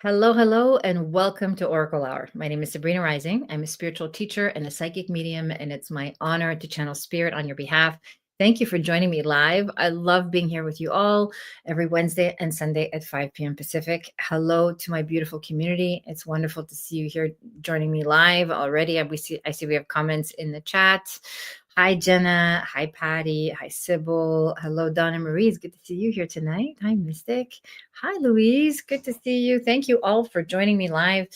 Hello, hello, and welcome to Oracle Hour. My name is Sabrina Rising. I'm a spiritual teacher and a psychic medium, and it's my honor to channel spirit on your behalf. Thank you for joining me live. I love being here with you all every Wednesday and Sunday at 5 p.m. Pacific. Hello to my beautiful community. It's wonderful to see you here joining me live already. I see we have comments in the chat. Hi, Jenna. Hi, Patty. Hi, Sybil. Hello, Donna Marie. It's good to see you here tonight. Hi, Mystic. Hi, Louise. Good to see you. Thank you all for joining me live.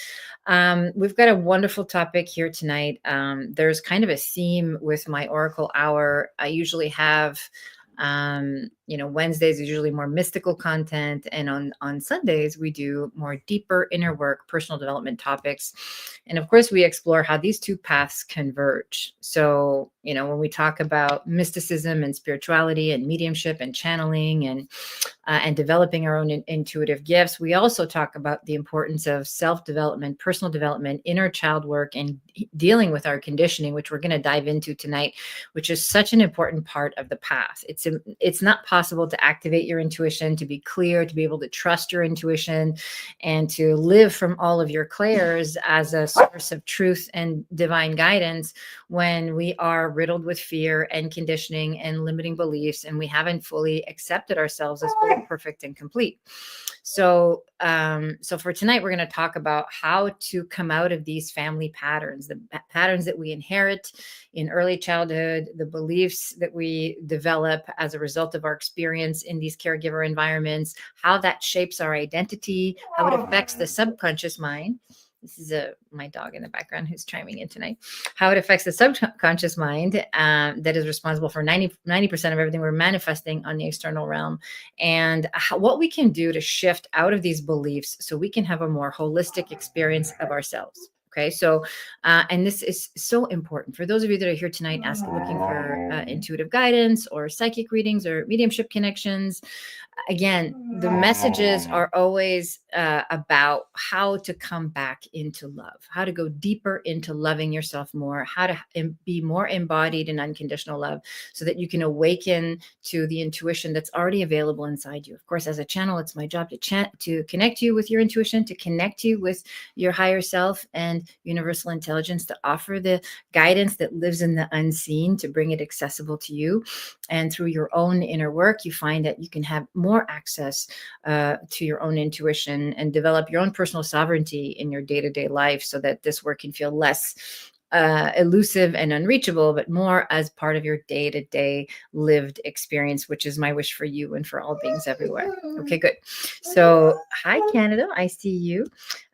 We've got a wonderful topic here tonight. There's kind of a theme with my Oracle Hour. I usually have Wednesdays is usually more mystical content, and on Sundays we do more deeper inner work, personal development topics, and of course we explore how these two paths converge. So when we talk about mysticism and spirituality and mediumship and channeling and developing our own intuitive gifts, we also talk about the importance of self-development, personal development, inner child work, and dealing with our conditioning, which we're going to dive into tonight, which is such an important part of the path. It's not possible to activate your intuition, to be clear, to be able to trust your intuition, and to live from all of your clairs as a source of truth and divine guidance when we are riddled with fear and conditioning and limiting beliefs, and we haven't fully accepted ourselves as fully perfect and complete. So for tonight, we're going to talk about how to come out of these family patterns, the patterns that we inherit in early childhood, the beliefs that we develop as a result of our experience in these caregiver environments, how that shapes our identity, how it affects the subconscious mind. This is my dog in the background who's chiming in tonight. How it affects the subconscious mind that is responsible for 90% of everything we're manifesting on the external realm, and what we can do to shift out of these beliefs so we can have a more holistic experience of ourselves. Okay, so, and this is so important for those of you that are here tonight looking for intuitive guidance or psychic readings or mediumship connections. Again, the messages are always about how to come back into love, how to go deeper into loving yourself more, how to be more embodied in unconditional love so that you can awaken to the intuition that's already available inside you. Of course, as a channel, it's my job to connect you with your intuition, to connect you with your higher self and universal intelligence, to offer the guidance that lives in the unseen, to bring it accessible to you. And through your own inner work, you find that you can have more access to your own intuition and develop your own personal sovereignty in your day-to-day life so that this work can feel less elusive and unreachable, but more as part of your day-to-day lived experience, which is my wish for you and for all beings everywhere. Okay, good. So, hi, Canada. I see you.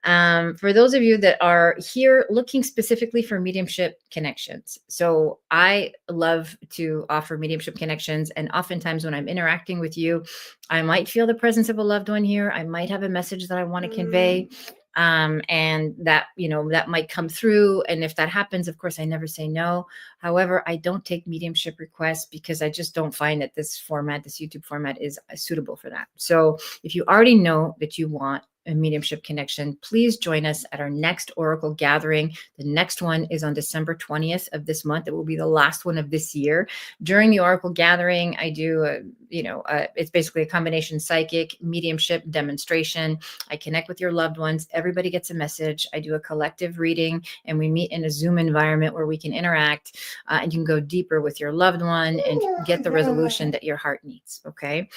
For those of you that are here looking specifically for mediumship connections. So I love to offer mediumship connections. And oftentimes when I'm interacting with you, I might feel the presence of a loved one here. I might have a message that I want to convey. And that, that might come through. And if that happens, of course, I never say no. However, I don't take mediumship requests because I just don't find that this YouTube format is suitable for that. So if you already know that you want a mediumship connection, please join us at our next Oracle gathering. The next one is on December 20th of this month. It will be the last one of this year. During the Oracle gathering, I do it's basically a combination psychic mediumship demonstration. I connect with your loved ones. Everybody gets a message. I do a collective reading, and we meet in a Zoom environment where we can interact, and you can go deeper with your loved one and get the resolution that your heart needs. Okay.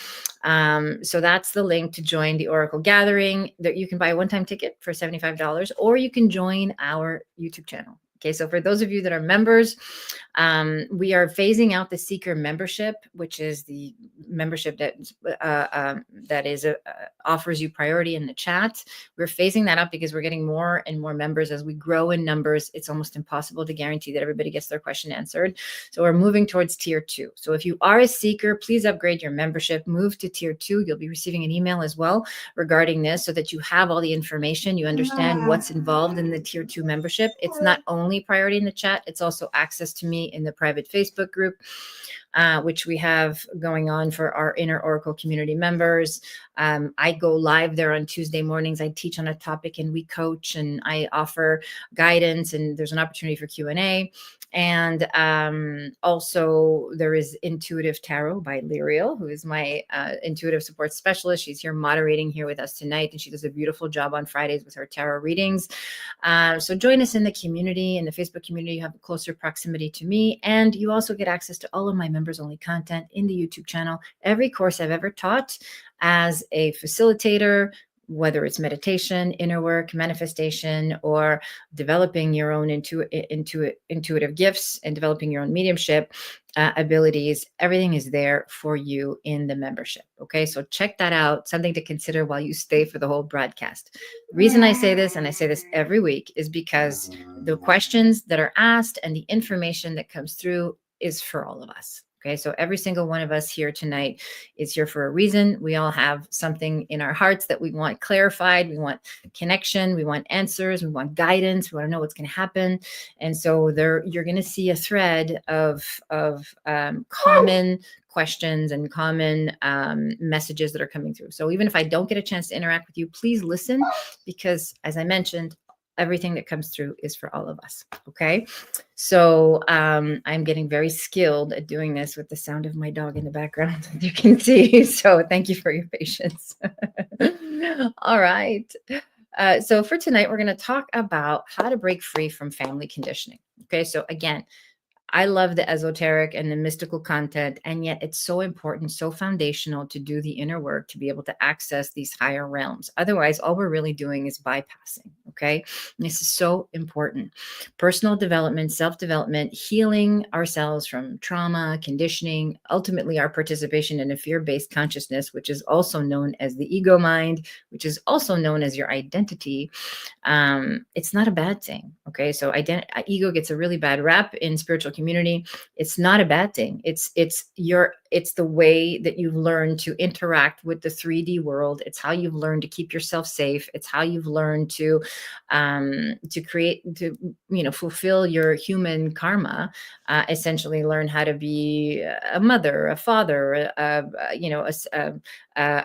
So that's the link to join the Oracle gathering. That you can buy a one-time ticket for $75, or you can join our YouTube channel. Okay, so for those of you that are members, we are phasing out the Seeker membership, which is the membership that offers you priority in the chat. We're phasing that out because we're getting more and more members. As we grow in numbers, it's almost impossible to guarantee that everybody gets their question answered. So we're moving towards tier 2. So if you are a seeker, please upgrade your membership, move to tier 2. You'll be receiving an email as well regarding this so that you have all the information, you understand what's involved in the tier 2 membership. It's not only priority in the chat, it's also access to me in the private Facebook group. which we have going on for our Inner Oracle community members. I go live there on Tuesday mornings. I teach on a topic and we coach and I offer guidance, and there's an opportunity for Q&A. And also there is Intuitive Tarot by Lyriel, who is my intuitive support specialist. She's here moderating here with us tonight, and she does a beautiful job on Fridays with her tarot readings. So join us in the community, in the Facebook community. You have a closer proximity to me, and you also get access to all of my members only content in the YouTube channel. Every course I've ever taught as a facilitator, whether it's meditation, inner work, manifestation, or developing your own intuitive gifts and developing your own mediumship abilities, everything is there for you in the membership. Okay, so check that out. Something to consider while you stay for the whole broadcast. The reason I say this, and I say this every week, is because the questions that are asked and the information that comes through is for all of us. Okay, so every single one of us here tonight is here for a reason. We all have something in our hearts that we want clarified. We want connection. We want answers. We want guidance. We want to know what's going to happen. And so you're going to see a thread of common questions and common messages that are coming through. So even if I don't get a chance to interact with you, please listen, because as I mentioned, everything that comes through is for all of us. Okay. So I'm getting very skilled at doing this with the sound of my dog in the background, as you can see. So thank you for your patience. All right. So for tonight, we're going to talk about how to break free from family conditioning. Okay. So again, I love the esoteric and the mystical content, and yet it's so important, so foundational to do the inner work to be able to access these higher realms. Otherwise, all we're really doing is bypassing, okay? And this is so important. Personal development, self-development, healing ourselves from trauma, conditioning, ultimately our participation in a fear-based consciousness, which is also known as the ego mind, which is also known as your identity. It's not a bad thing, okay? So ego gets a really bad rap in spiritual community. It's not a bad thing. It's the way that you've learned to interact with the 3D world. It's how you've learned to keep yourself safe. It's how you've learned to fulfill your human karma. Essentially, learn how to be a mother, a father, a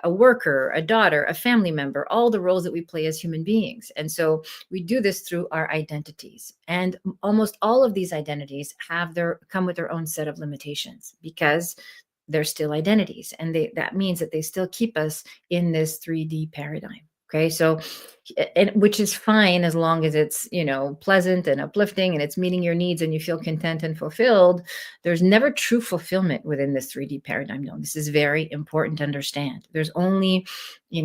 worker, a daughter, a family member. All the roles that we play as human beings, and so we do this through our identities. And almost all of these identities come with their own set of limitations, because they're still identities, and that means that they still keep us in this 3D paradigm. Okay, so, and which is fine as long as it's, pleasant and uplifting and it's meeting your needs and you feel content and fulfilled. There's never true fulfillment within this 3D paradigm. No, this is very important to understand. There's only,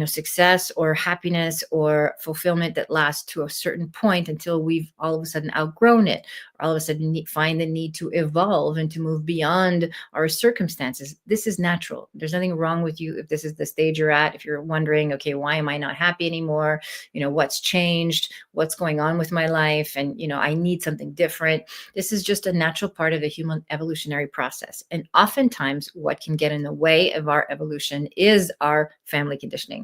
success or happiness or fulfillment that lasts to a certain point until we've all of a sudden outgrown it, or all of a sudden find the need to evolve and to move beyond our circumstances. This is natural. There's nothing wrong with you if this is the stage you're at. If you're wondering, okay, why am I not happy anymore? What's changed? What's going on with my life? And, I need something different. This is just a natural part of the human evolutionary process. And oftentimes what can get in the way of our evolution is our family conditioning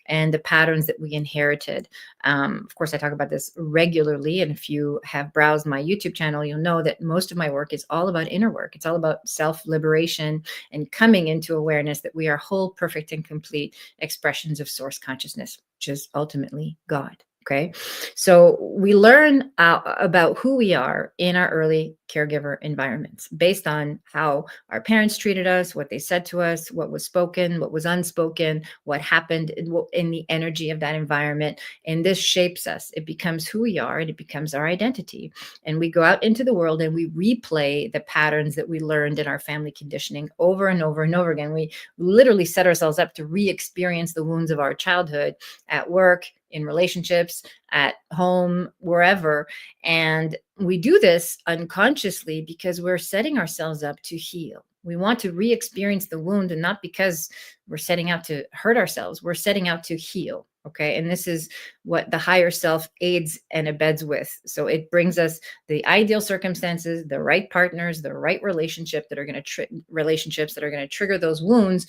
and the patterns that we inherited. Of course, I talk about this regularly. And if you have browsed my YouTube channel, you'll know that most of my work is all about inner work. It's all about self-liberation and coming into awareness that we are whole, perfect, and complete expressions of source consciousness, which is ultimately God. Okay, so we learn about who we are in our early caregiver environments based on how our parents treated us, what they said to us, what was spoken, what was unspoken, what happened in the energy of that environment. And this shapes us. It becomes who we are, and it becomes our identity. And we go out into the world and we replay the patterns that we learned in our family conditioning over and over and over again. We literally set ourselves up to re-experience the wounds of our childhood at work, in relationships, at home, wherever. And we do this unconsciously because we're setting ourselves up to heal. We want to re-experience the wound, and not because we're setting out to hurt ourselves. We're setting out to heal. Okay. And this is what the higher self aids and abets with. So it brings us the ideal circumstances, the right partners, the right relationships that are going to trigger those wounds,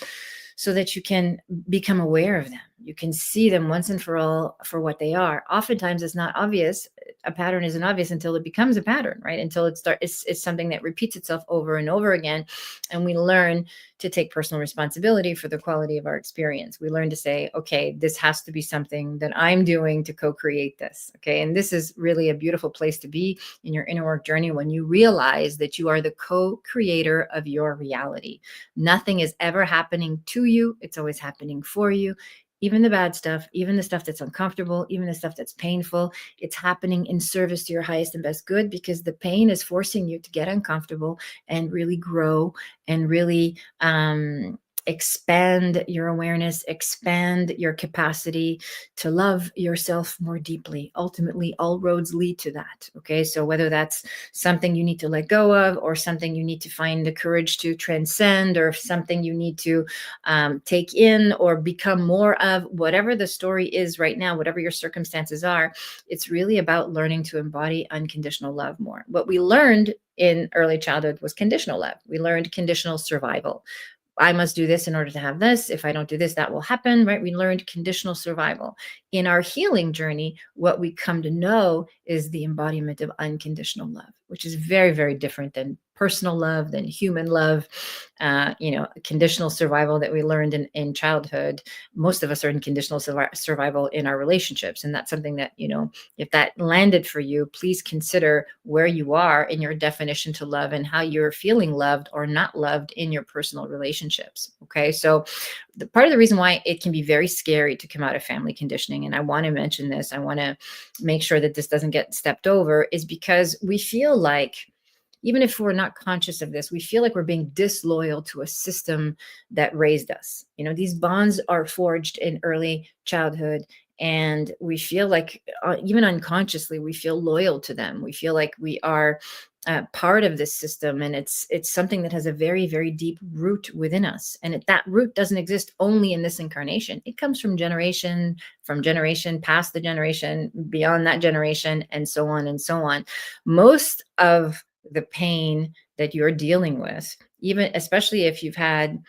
so that you can become aware of them. You can see them once and for all for what they are. Oftentimes it's not obvious. A pattern isn't obvious until it becomes a pattern, right? Until it's something that repeats itself over and over again. And we learn to take personal responsibility for the quality of our experience. We learn to say, okay, this has to be something that I'm doing to co-create this. Okay. And this is really a beautiful place to be in your inner work journey, when you realize that you are the co-creator of your reality. Nothing is ever happening to you. It's always happening for you. Even the bad stuff, even the stuff that's uncomfortable, even the stuff that's painful, it's happening in service to your highest and best good, because the pain is forcing you to get uncomfortable and really grow and really expand your awareness, expand your capacity to love yourself more deeply. Ultimately, all roads lead to that. Okay. So whether that's something you need to let go of, or something you need to find the courage to transcend, or something you need to take in or become more of, whatever the story is right now, whatever your circumstances are, it's really about learning to embody unconditional love more. What we learned in early childhood was conditional love. We learned conditional survival. I must do this in order to have this. If I don't do this, that will happen, right? We learned conditional survival. In our healing journey, what we come to know is the embodiment of unconditional love, which is very, very different than personal love, than human love. Conditional survival that we learned in childhood. Most of us are in conditional survival in our relationships. And that's something that, if that landed for you, please consider where you are in your definition to love, and how you're feeling loved or not loved in your personal relationships. Okay. So part of the reason why it can be very scary to come out of family conditioning, and I want to mention this, I want to make sure that this doesn't get stepped over, is because we feel like, even if we're not conscious of this, we feel like we're being disloyal to a system that raised us. These bonds are forged in early childhood, and we feel like, even unconsciously, we feel loyal to them. We feel like we are part of this system, and it's something that has a very, very deep root within us. And that root doesn't exist only in this incarnation. It comes from generation, past the generation, beyond that generation, and so on and so on. Most of the pain that you're dealing with, even especially if you've had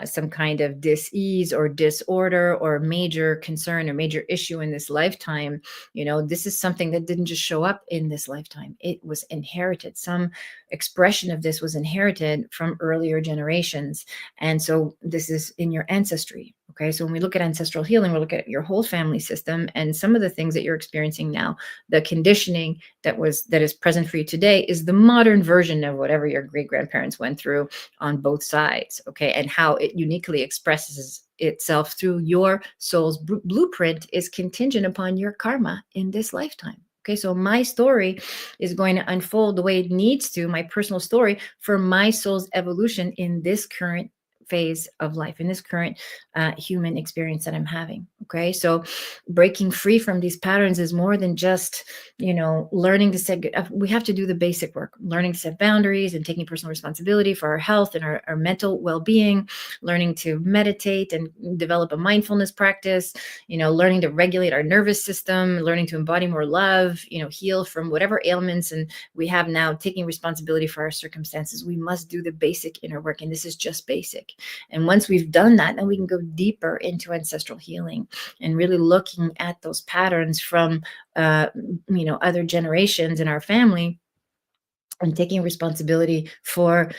some kind of dis-ease or disorder or major concern or major issue in this lifetime, this is something that didn't just show up in this lifetime. It was inherited. Some expression of this was inherited from earlier generations. And so this is in your ancestry. Okay. So when we look at ancestral healing, we look at your whole family system, and some of the things that you're experiencing now, the conditioning that is present for you today, is the modern version of whatever your great grandparents went through on both sides. Okay. And how it uniquely expresses itself through your soul's blueprint is contingent upon your karma in this lifetime. Okay, so my story is going to unfold the way it needs to, my personal story, for my soul's evolution in this current phase of life, in this current human experience that I'm having. Okay, so breaking free from these patterns is more than just, learning to set, we have to do the basic work, learning to set boundaries and taking personal responsibility for our health and our mental well-being, learning to meditate and develop a mindfulness practice, learning to regulate our nervous system, learning to embody more love, heal from whatever ailments and we have now, taking responsibility for our circumstances. We must do the basic inner work, and this is just basic. And once we've done that, then we can go deeper into ancestral healing and really looking at those patterns from, other generations in our family, and taking responsibility for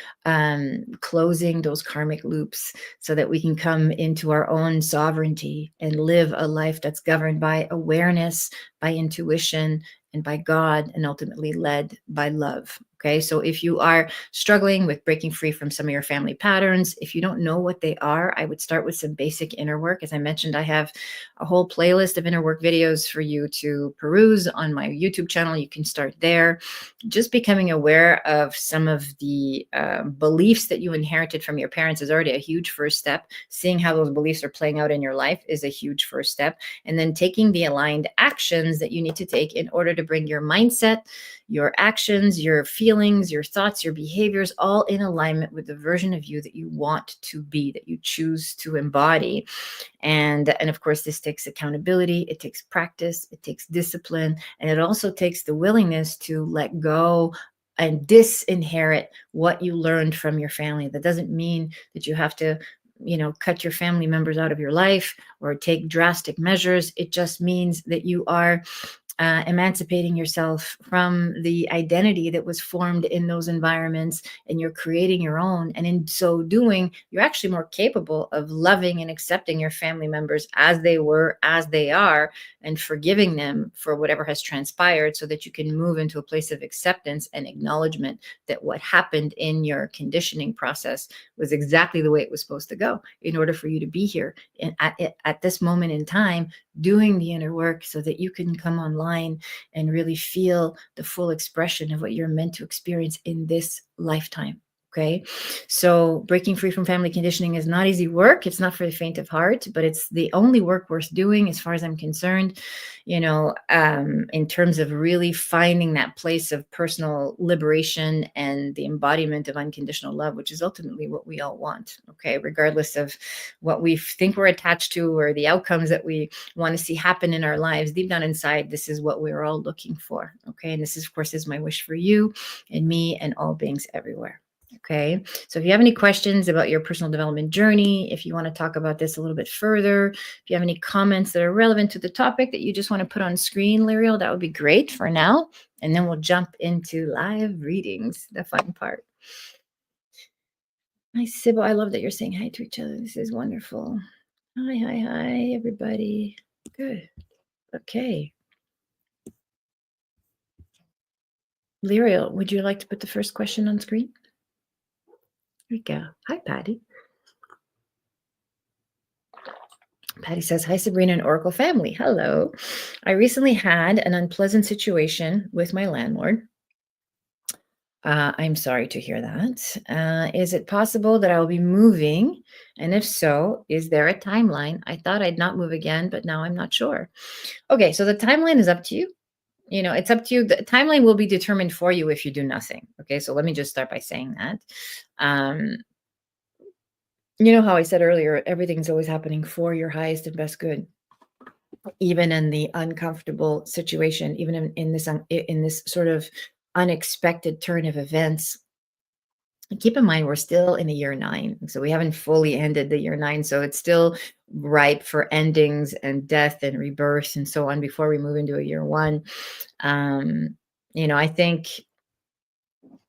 closing those karmic loops so that we can come into our own sovereignty and live a life that's governed by awareness, by intuition, and by God, and ultimately led by love. Okay, so if you are struggling with breaking free from some of your family patterns, if you don't know what they are, I would start with some basic inner work. As I mentioned, I have a whole playlist of inner work videos for you to peruse on my YouTube channel. You can start there. Just becoming aware of some of the beliefs that you inherited from your parents is already a huge first step. Seeing how those beliefs are playing out in your life is a huge first step. And then taking the aligned actions that you need to take in order to bring your mindset, your actions, your feelings, your thoughts, your behaviors, all in alignment with the version of you that you want to be, that you choose to embody. And of course, this takes accountability, it takes practice, it takes discipline, and it also takes the willingness to let go and disinherit what you learned from your family. That doesn't mean that you have to cut your family members out of your life or take drastic measures. It just means that you are emancipating yourself from the identity that was formed in those environments, and you're creating your own. And in so doing, you're actually more capable of loving and accepting your family members as they were, as they are, and forgiving them for whatever has transpired, so that you can move into a place of acceptance and acknowledgement that what happened in your conditioning process was exactly the way it was supposed to go in order for you to be here and at this moment in time, doing the inner work, so that you can come online and really feel the full expression of what you're meant to experience in this lifetime. Okay. So breaking free from family conditioning is not easy work. It's not for the faint of heart, but it's the only work worth doing as far as I'm concerned, in terms of really finding that place of personal liberation and the embodiment of unconditional love, which is ultimately what we all want. Okay. Regardless of what we think we're attached to or the outcomes that we want to see happen in our lives, deep down inside, this is what we're all looking for. Okay. And this, of course, is my wish for you and me and all beings everywhere. Okay. So if you have any questions about your personal development journey, if you want to talk about this a little bit further, if you have any comments that are relevant to the topic that you just want to put on screen, Liriel, that would be great for now. And then we'll jump into live readings, the fun part. Hi, Sybil. I love that you're saying hi to each other. This is wonderful. Hi, everybody. Good. Okay. Liriel, would you like to put the first question on screen? Here we go. Hi, Patty. Patty says, hi, Sabrina and Oracle family. Hello. I recently had an unpleasant situation with my landlord. I'm sorry to hear that. Is it possible that I will be moving? And if so, is there a timeline? I thought I'd not move again, but now I'm not sure. Okay, so the timeline is up to you. It's up to you. The timeline will be determined for you if you do nothing. Okay, so let me just start by saying that. You know how I said earlier, everything's always happening for your highest and best good, even in the uncomfortable situation, even in this sort of unexpected turn of events. Keep in mind, we're still in the year 9, so we haven't fully ended the year 9, so it's still ripe for endings and death and rebirth and so on before we move into a year 1. I think, let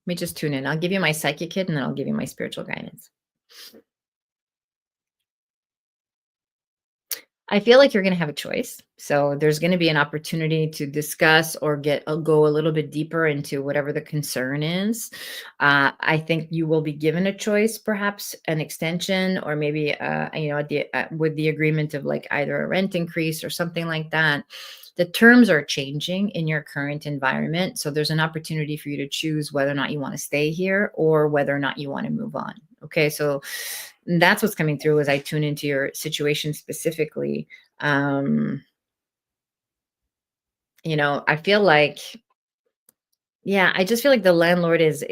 me just tune in. I'll give you my psychic hit, and then I'll give you my spiritual guidance. I feel like you're going to have a choice. So there's going to be an opportunity to discuss or go a little bit deeper into whatever the concern is. I think you will be given a choice, perhaps an extension, or maybe with the agreement of like either a rent increase or something like that. The terms are changing in your current environment. So there's an opportunity for you to choose whether or not you want to stay here or whether or not you want to move on. Okay, so that's what's coming through as I tune into your situation specifically. I feel like, I just feel like the landlord is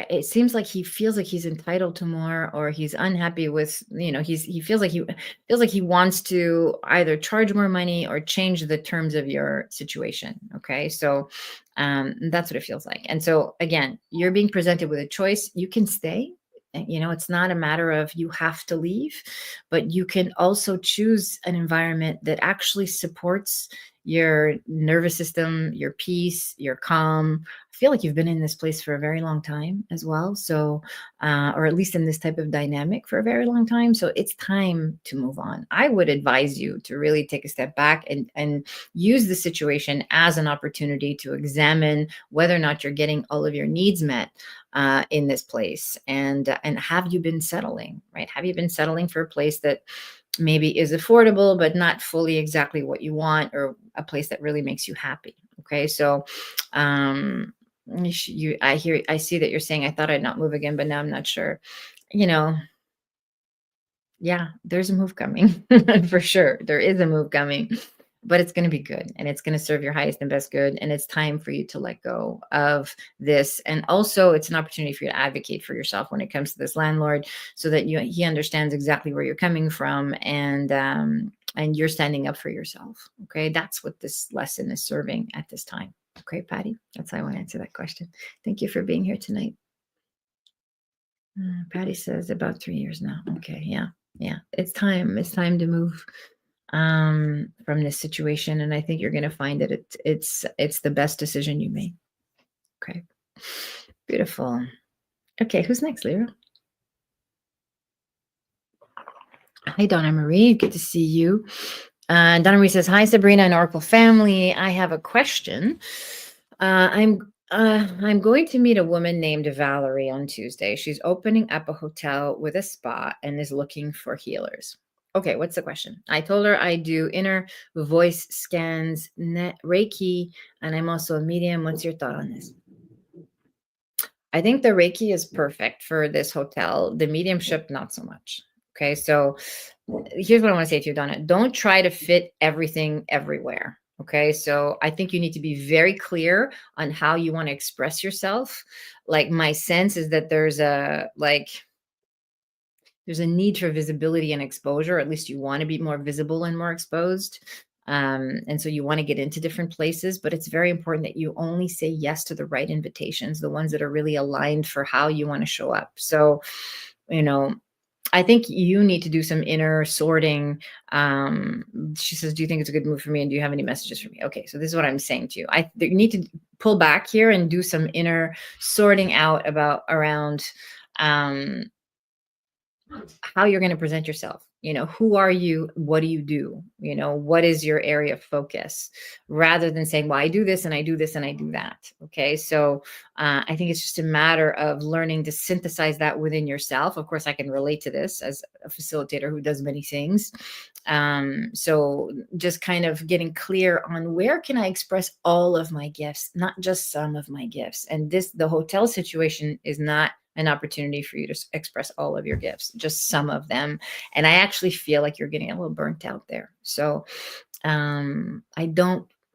it seems like he feels like he's entitled to more, or he's unhappy with, he feels like he wants to either charge more money or change the terms of your situation. Okay. So that's what it feels like. And so again, you're being presented with a choice. You can stay. It's not a matter of you have to leave, but you can also choose an environment that actually supports your nervous system, your peace, your calm. I feel like you've been in this place for a very long time as well. So, or at least in this type of dynamic for a very long time. So it's time to move on. I would advise you to really take a step back and use the situation as an opportunity to examine whether or not you're getting all of your needs met in this place. And have you been settling, right? Have you been settling for a place that maybe is affordable, but not fully exactly what you want, or a place that really makes you happy? Okay. So, I see that you're saying, I thought I'd not move again, but now I'm not sure. Yeah, there's a move coming for sure. There is a move coming, but it's going to be good, and it's going to serve your highest and best good. And it's time for you to let go of this. And also it's an opportunity for you to advocate for yourself when it comes to this landlord, so that he understands exactly where you're coming from, and you're standing up for yourself. Okay. That's what this lesson is serving at this time. Okay, Patty, that's how I want to answer that question. Thank you for being here tonight. Patty says about 3 years now. Okay, yeah, yeah. It's time. It's time to move from this situation, and I think you're going to find that it's the best decision you made. Okay, beautiful. Okay, who's next, Lyra? Hi, Donna Marie. Good to see you. Donna Marie says, "Hi, Sabrina and Oracle family. I have a question. I'm going to meet a woman named Valerie on Tuesday. She's opening up a hotel with a spa and is looking for healers." Okay, what's the question? I told her I do inner voice scans, net Reiki, and I'm also a medium. What's your thought on this? I think the Reiki is perfect for this hotel. The mediumship, not so much. Okay, so here's what I want to say to you, Donna. Don't try to fit everything everywhere. Okay, so I think you need to be very clear on how you want to express yourself. Like, my sense is that there's a need for visibility and exposure. At least you want to be more visible and more exposed. And so you want to get into different places, but it's very important that you only say yes to the right invitations, the ones that are really aligned for how you want to show up. So, you know, I think you need to do some inner sorting. She says, "Do you think it's a good move for me? And do you have any messages for me?" Okay, so this is what I'm saying to you. You need to pull back here and do some inner sorting out around how you're going to present yourself. Who are you? What do you do? What is your area of focus? Rather than saying, well, I do this and I do this and I do that. Okay. So I think it's just a matter of learning to synthesize that within yourself. Of course, I can relate to this as a facilitator who does many things. So just kind of getting clear on where can I express all of my gifts, not just some of my gifts. And the hotel situation is not an opportunity for you to express all of your gifts, just some of them. And I actually feel like you're getting a little burnt out there. So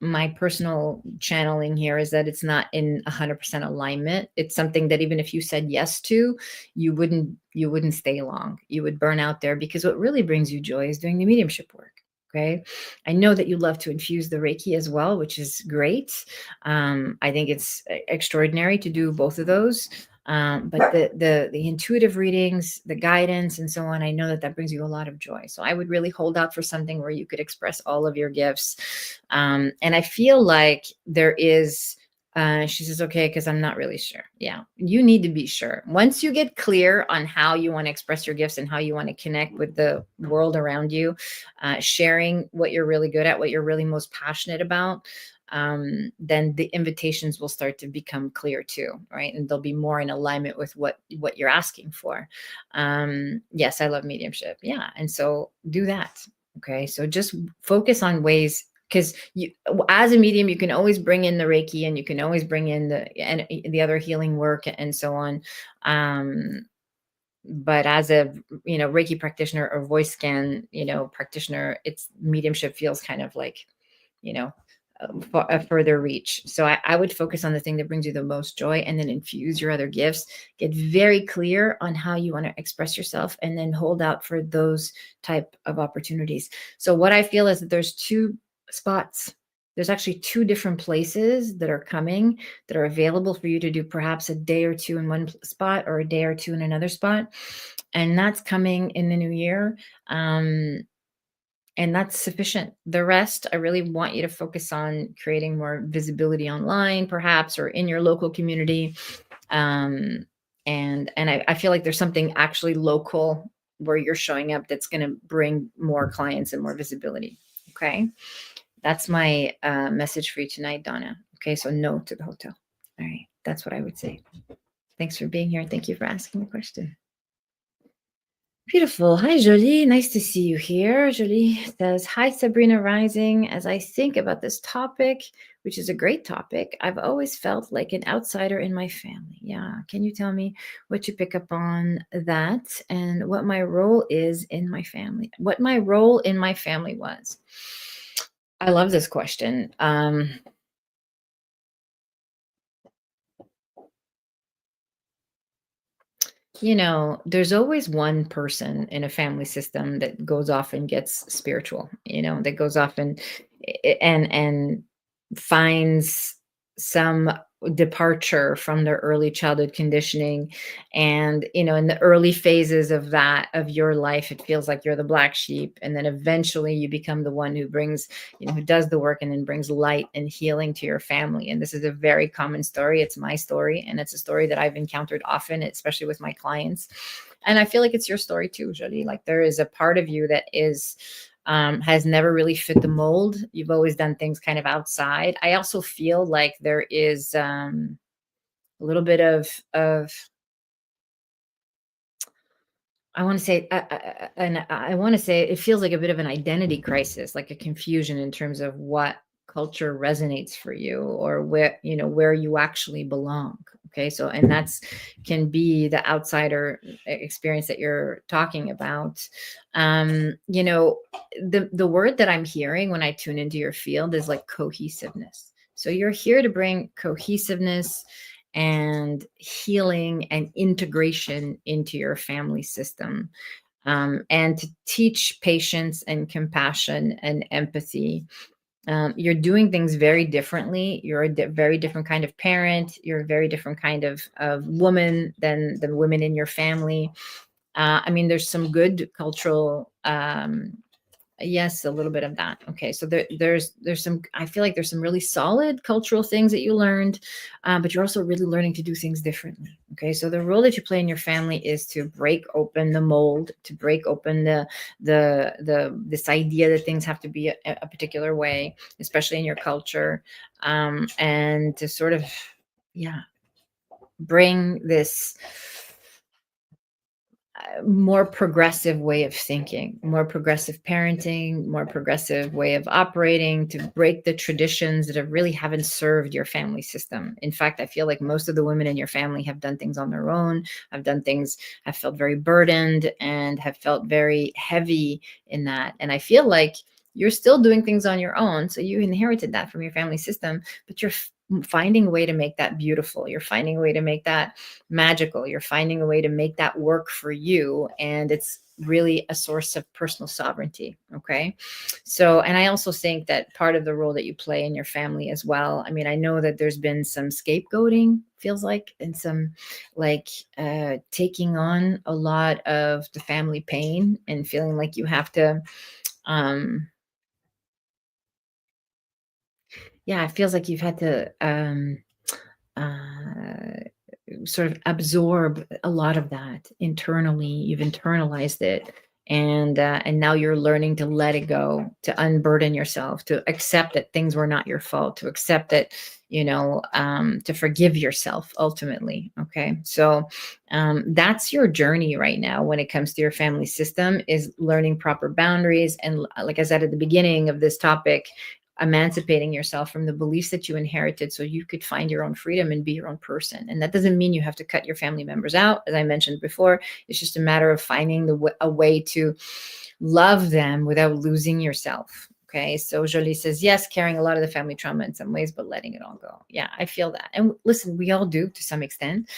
my personal channeling here is that it's not in 100% alignment. It's something that even if you said yes to, you wouldn't stay long. You would burn out there, because what really brings you joy is doing the mediumship work. Okay. I know that you love to infuse the Reiki as well, which is great. I think it's extraordinary to do both of those. But the intuitive readings, the guidance, and so on, I know that brings you a lot of joy. So I would really hold out for something where you could express all of your gifts. And I feel like there is. She says, okay, because I'm not really sure. Yeah, you need to be sure. Once you get clear on how you want to express your gifts and how you want to connect with the world around you, sharing what you're really good at, what you're really most passionate about, then the invitations will start to become clear too, right? And they'll be more in alignment with what you're asking for. Yes, I love mediumship. Yeah, and so do that. Okay, so just focus on ways, because you, as a medium, you can always bring in the Reiki, and you can always bring in the other healing work and so on. But as a Reiki practitioner or voice scan practitioner, it's mediumship feels kind of like a further reach. So I would focus on the thing that brings you the most joy, and then infuse your other gifts. Get very clear on how you want to express yourself, and then hold out for those type of opportunities. So what I feel is that there's two spots. There's actually two different places that are coming, that are available for you to do perhaps a day or two in one spot, or a day or two in another spot. And that's coming in the new year. And that's sufficient. The rest, I really want you to focus on creating more visibility online, perhaps, or in your local community. And I feel like there's something actually local where you're showing up that's going to bring more clients and more visibility. Okay. That's my message for you tonight, Donna. Okay. So no to the hotel. All right. That's what I would say. Thanks for being here. Thank you for asking the question. Beautiful. Hi, Jolie. Nice to see you here. Jolie says, hi, Sabrina Rising. As I think about this topic, which is a great topic, I've always felt like an outsider in my family. Yeah. Can you tell me what you pick up on that, and what my role is in my family? What my role in my family was? I love this question. There's always one person in a family system that goes off and gets spiritual, that goes off and finds some departure from their early childhood conditioning. And in the early phases of that, of your life, it feels like you're the black sheep, and then eventually you become the one who brings, who does the work and then brings light and healing to your family. And this is a very common story. It's my story, and it's a story that I've encountered often, especially with my clients. And I feel like it's your story too, Jolie. Like, there is a part of you that is has never really fit the mold. You've always done things kind of outside. I also feel like there is a little bit of I want to say, and I want to say it feels like a bit of an identity crisis, like a confusion in terms of what culture resonates for you, or where you actually belong. Okay, so, and that's can be the outsider experience that you're talking about. The word that I'm hearing when I tune into your field is like cohesiveness. So you're here to bring cohesiveness and healing and integration into your family system, and to teach patience and compassion and empathy. You're doing things very differently. You're a very different kind of parent. You're a very different kind of woman than the women in your family. I mean, there's some good cultural, yes, a little bit of that. Okay, so there's some. I feel like there's some really solid cultural things that you learned, but you're also really learning to do things differently. Okay, so the role that you play in your family is to break open the mold, to break open this idea that things have to be a particular way, especially in your culture, and to sort of, yeah, bring this more progressive way of thinking, more progressive parenting, more progressive way of operating, to break the traditions that have really haven't served your family system. In fact, I feel like most of the women in your family have done things on their own, have done things, have felt very burdened, and have felt very heavy in that. And I feel like you're still doing things on your own. So you inherited that from your family system, but you're finding a way to make that beautiful. You're finding a way to make that magical. You're finding a way to make that work for you. And it's really a source of personal sovereignty. Okay. So, and I also think that part of the role that you play in your family as well. I mean, I know that there's been some scapegoating, feels like, and some like taking on a lot of the family pain and feeling like you have to, um, yeah, it feels like you've had to, uh, sort of absorb a lot of that internally. You've internalized it, and now you're learning to let it go, to unburden yourself, to accept that things were not your fault, to accept that, to forgive yourself ultimately. Okay, so that's your journey right now when it comes to your family system, is learning proper boundaries, and like I said at the beginning of this topic, emancipating yourself from the beliefs that you inherited so you could find your own freedom and be your own person. And that doesn't mean you have to cut your family members out. As I mentioned before, it's just a matter of finding a way to love them without losing yourself. Okay, so Jolie says, yes, carrying a lot of the family trauma in some ways, but letting it all go. Yeah, I feel that. And listen, we all do to some extent.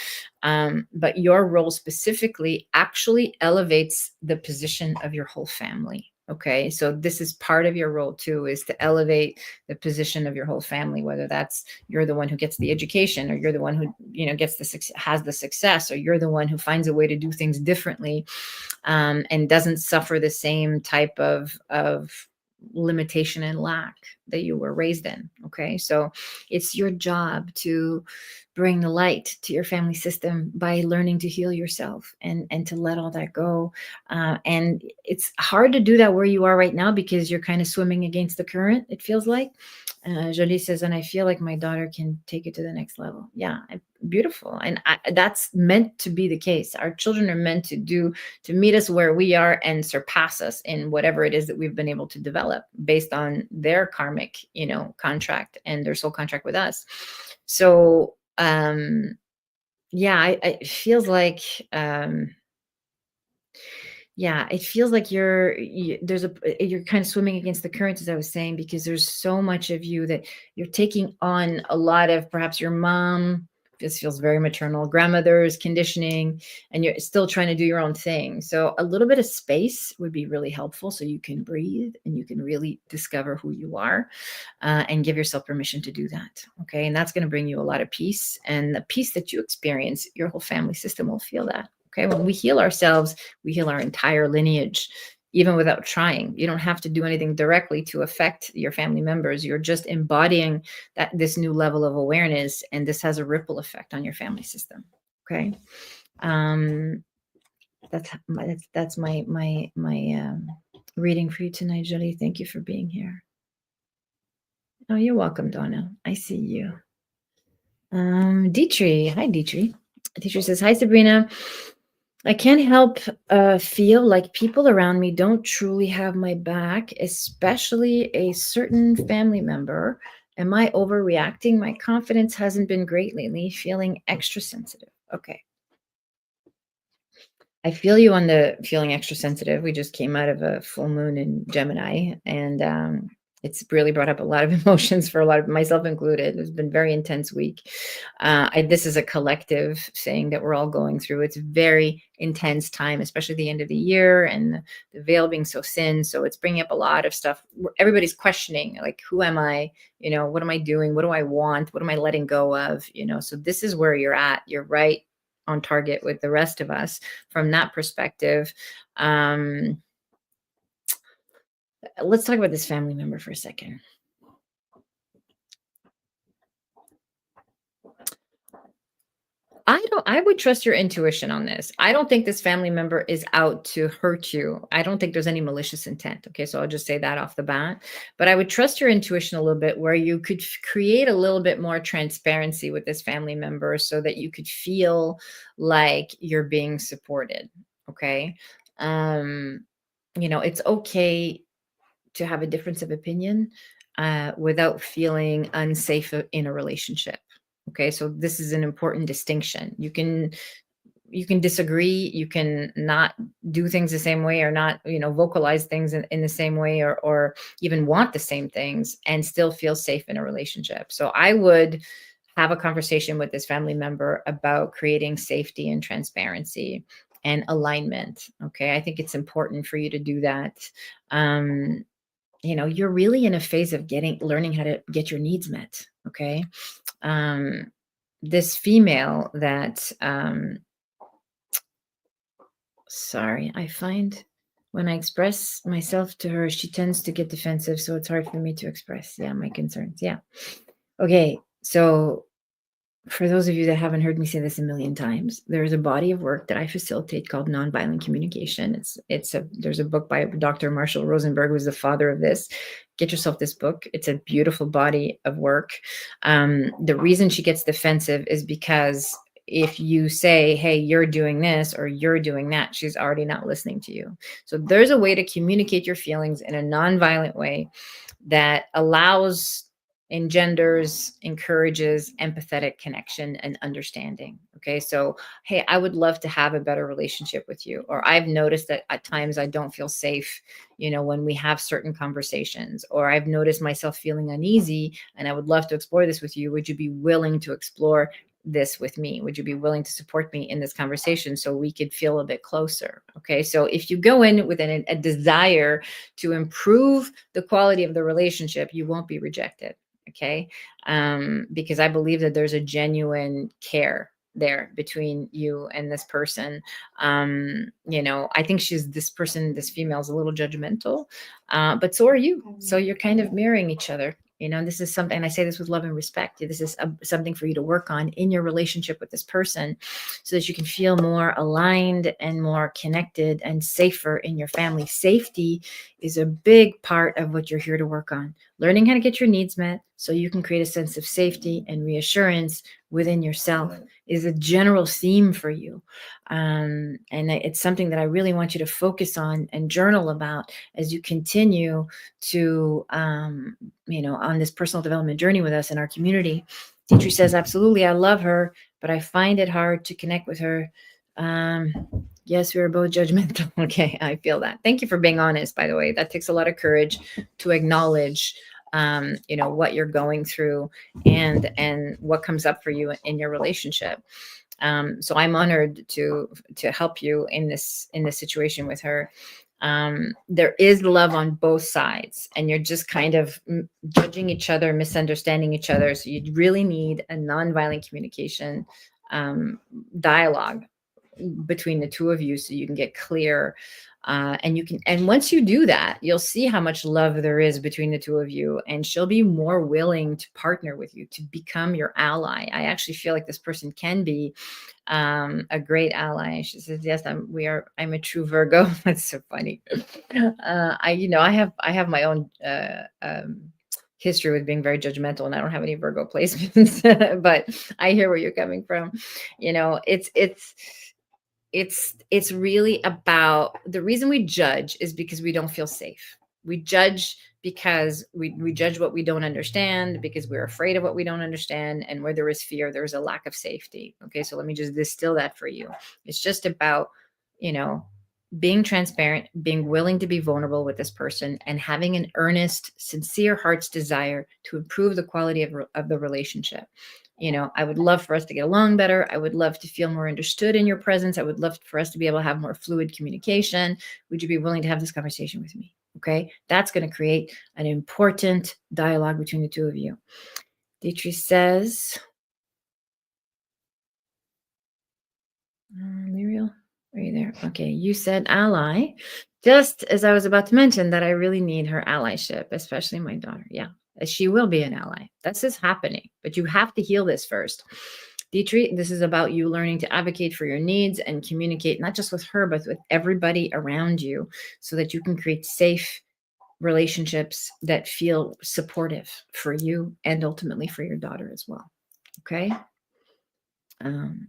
But your role specifically actually elevates the position of your whole family. Okay, so this is part of your role too, is to elevate the position of your whole family, whether that's you're the one who gets the education, or you're the one who gets has the success, or you're the one who finds a way to do things differently, and doesn't suffer the same type of limitation and lack that you were raised in. Okay, so it's your job to bring the light to your family system by learning to heal yourself, and to let all that go. And it's hard to do that where you are right now, because you're kind of swimming against the current, it feels like. Jolie says, and I feel like my daughter can take it to the next level. Yeah, beautiful. And that's meant to be the case. Our children are meant to meet us where we are and surpass us in whatever it is that we've been able to develop based on their karmic, contract and their soul contract with us. So, yeah, it feels like, yeah, it feels like you're kind of swimming against the current, as I was saying, because there's so much of you that you're taking on a lot of perhaps your mom This feels very maternal. Grandmother's conditioning, and you're still trying to do your own thing. So a little bit of space would be really helpful so you can breathe and you can really discover who you are, and give yourself permission to do that. Okay. And that's going to bring you a lot of peace. And the peace that you experience, your whole family system will feel that. Okay. When we heal ourselves, we heal our entire lineage, even without trying. You don't have to do anything directly to affect your family members. You're just embodying this new level of awareness, and this has a ripple effect on your family system. Okay. Um, that's my reading for you tonight, Jolie. Thank you for being here. Oh, you're welcome, Donna. I see you. Dietrich. Hi, Dietrich. Dietrich says, hi, Sabrina. I can't help feel like people around me don't truly have my back, especially a certain family member. Am I overreacting? My confidence hasn't been great lately, feeling extra sensitive. Okay. I feel you on the feeling extra sensitive. We just came out of a full moon in Gemini, and it's really brought up a lot of emotions for a lot of, myself included. It's been a very intense week. This is a collective thing that we're all going through. It's a very intense time, especially the end of the year and the veil being so thin. So it's bringing up a lot of stuff. Everybody's questioning, like, who am I? What am I doing? What do I want? What am I letting go of? So this is where you're at. You're right on target with the rest of us from that perspective. Let's talk about this family member for a second. I would trust your intuition on this. I don't think this family member is out to hurt you. I don't think there's any malicious intent. Okay. So I'll just say that off the bat, but I would trust your intuition a little bit where you could create a little bit more transparency with this family member so that you could feel like you're being supported. Okay. It's okay to have a difference of opinion without feeling unsafe in a relationship. Okay, so this is an important distinction. You can disagree, you can not do things the same way, or not vocalize things in the same way, or even want the same things and still feel safe in a relationship. So I would have a conversation with this family member about creating safety and transparency and alignment. Okay, I think it's important for you to do that. You're really in a phase of learning how to get your needs met. Okay. This female that, sorry, I find when I express myself to her, she tends to get defensive. So it's hard for me to express, my concerns. Yeah. Okay. So for those of you that haven't heard me say this a million times, there's a body of work that I facilitate called nonviolent communication. There's a book by Dr. Marshall Rosenberg, who's the father of this. Get yourself this book. It's a beautiful body of work. The reason she gets defensive is because if you say, hey, you're doing this or you're doing that, she's already not listening to you. So there's a way to communicate your feelings in a nonviolent way that engenders, encourages empathetic connection and understanding. Okay. So, hey, I would love to have a better relationship with you. Or I've noticed that at times I don't feel safe, when we have certain conversations, or I've noticed myself feeling uneasy and I would love to explore this with you. Would you be willing to explore this with me? Would you be willing to support me in this conversation so we could feel a bit closer? Okay. So if you go in with a desire to improve the quality of the relationship, you won't be rejected. Okay. Because I believe that there's a genuine care there between you and this person. I think this female is a little judgmental, but so are you. So you're kind of mirroring each other. This is something, and I say this with love and respect. This is something for you to work on in your relationship with this person so that you can feel more aligned and more connected and safer in your family. Safety is a big part of what you're here to work on. Learning how to get your needs met so you can create a sense of safety and reassurance within yourself is a general theme for you. And it's something that I really want you to focus on and journal about as you continue to, on this personal development journey with us in our community. Dietrich says, absolutely, I love her, but I find it hard to connect with her. Yes, we are both judgmental. Okay, I feel that. Thank you for being honest, by the way. That takes a lot of courage to acknowledge what you're going through and what comes up for you in your relationship. So I'm honored to help you in this situation with her. There is love on both sides, and you're just kind of judging each other, misunderstanding each other. So you really need a nonviolent communication dialogue between the two of you, so you can get clear. And once you do that, you'll see how much love there is between the two of you, and she'll be more willing to partner with you, to become your ally. I actually feel like this person can be a great ally. She says, "Yes, I'm a true Virgo." That's so funny. I have my own history with being very judgmental, and I don't have any Virgo placements, but I hear where you're coming from. It's really about, the reason we judge is because we don't feel safe. We judge because we judge what we don't understand, because we're afraid of what we don't understand. And where there is fear, there's a lack of safety. Okay, so let me just distill that for you. It's just about, you know, being transparent, being willing to be vulnerable with this person, and having an earnest, sincere heart's desire to improve the quality of the relationship. I would love for us to get along better. I would love to feel more understood in your presence. I would love for us to be able to have more fluid communication. Would you be willing to have this conversation with me? Okay, that's going to create an important dialogue between the two of you. Dietrich says, Muriel, are you there? Okay, you said ally. Just as I was about to mention that I really need her allyship, especially my daughter. Yeah, she will be an ally. This is happening, but you have to heal this first. Dietrich, this is about you learning to advocate for your needs and communicate not just with her, but with everybody around you, so that you can create safe relationships that feel supportive for you and ultimately for your daughter as well. Okay.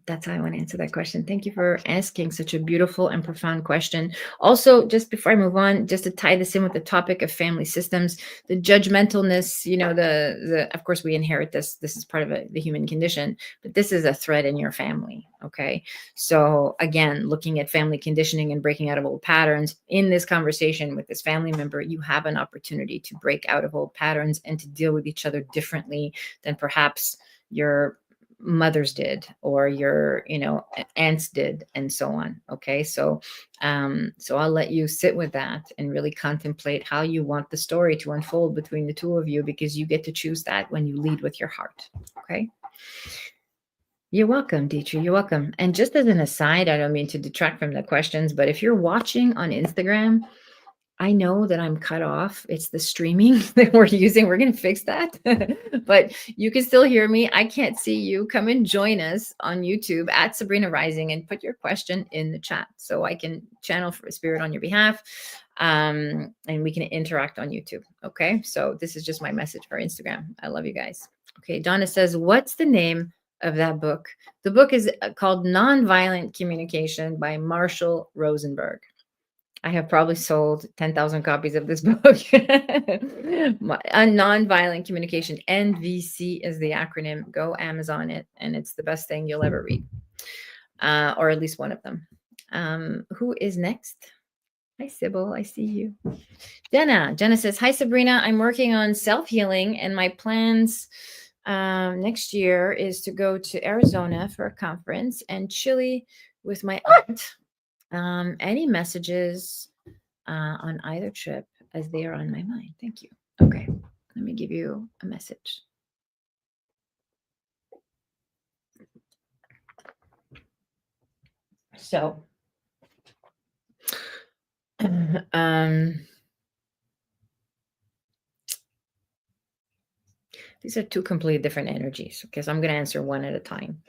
That's how I want to answer that question. Thank you for asking such a beautiful and profound question. Also, just before I move on, just to tie this in with the topic of family systems, the judgmentalness, the of course we inherit this. This is part of the human condition, but this is a thread in your family. Okay. So again, looking at family conditioning and breaking out of old patterns in this conversation with this family member, you have an opportunity to break out of old patterns and to deal with each other differently than perhaps your mothers did, or your aunts did, and so on. Okay, so I'll let you sit with that and really contemplate how you want the story to unfold between the two of you, because you get to choose that when you lead with your heart. Okay. You're welcome, Dietrich. You're welcome. And just as an aside, I don't mean to detract from the questions, but if you're watching on Instagram, I know that I'm cut off. It's the streaming that we're using. We're going to fix that. But you can still hear me. I can't see you. Come and join us on YouTube at Sabrina Rising and put your question in the chat so I can channel for spirit on your behalf. And we can interact on YouTube. Okay. So this is just my message for Instagram. I love you guys. Okay. Donna says, what's the name of that book? The book is called Nonviolent Communication by Marshall Rosenberg. I have probably sold 10,000 copies of this book. On nonviolent communication, NVC is the acronym. Go Amazon it, and it's the best thing you'll ever read, or at least one of them. Who is next? Hi, Sybil. I see you. Jenna says, hi, Sabrina. I'm working on self-healing, and my plans next year is to go to Arizona for a conference and Chile with my aunt. Any messages on either trip, as they are on my mind? Thank you. Okay, let me give you a message. So, these are two completely different energies, because I'm going to answer one at a time.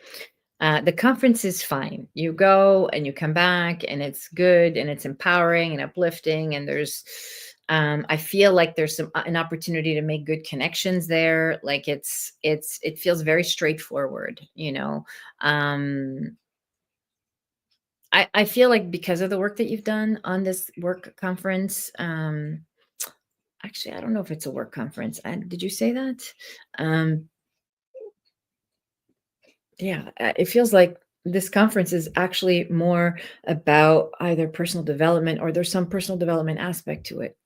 The conference is fine. You go and you come back, and it's good, and it's empowering and uplifting. And there's, I feel like there's an opportunity to make good connections there. Like it feels very straightforward. I feel like because of the work that you've done on this work conference. Actually, I don't know if it's a work conference. Did you say that? Yeah, it feels like this conference is actually more about either personal development, or there's some personal development aspect to it.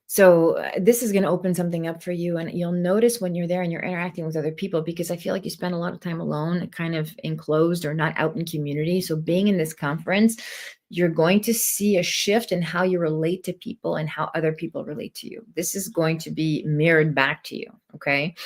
So this is going to open something up for you, and you'll notice when you're there and you're interacting with other people, because I feel like you spend a lot of time alone, kind of enclosed or not out in community. So being in this conference, you're going to see a shift in how you relate to people and how other people relate to you. This is going to be mirrored back to you. Okay.